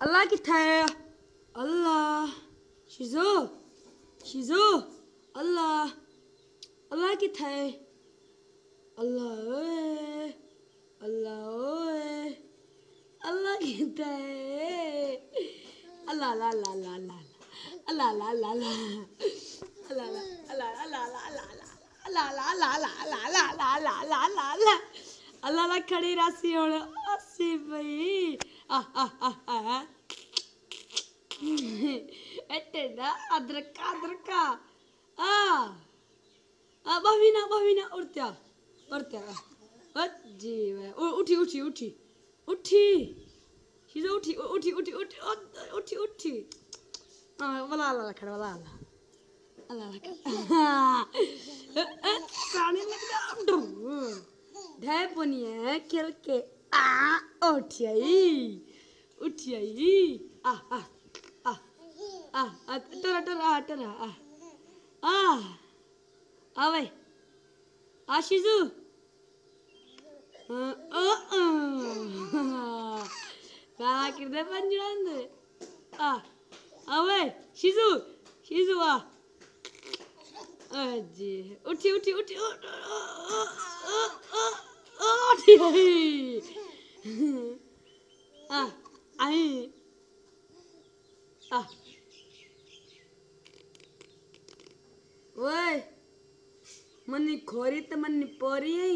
अल्लाह किथे है अल्लाह शिजो शिजो अल्लाह अल्लाह किथे है अल्लाह ओए अल्लाह ओए अल्लाह किथे है अल्लाह ला ला ला ला अल्लाह ला ला ला अल्लाह ला अल्लाह ला अल्लाह ला ला ला ला ला ला ला ला ला ला अल्लाह ला खड़ी रासी हुण अस्सी भई एटेडा अदरका अदरका बहिना उठत्या जी उठी उठी उठी उठी शीज़ो उठी उठी उठी उठी उठी उठी वाला वाला खड़ा वाला अल्लाह पानी लग गया ढे पुनिए खेल के उठियाई टरा टरा टरा आवे आशिजू काला किरदे पंजरांदे आवे शिजू शिजू जी उठी उठी उठी उठी आई ओए मन्नी खोरी तो मन्नी पोरी है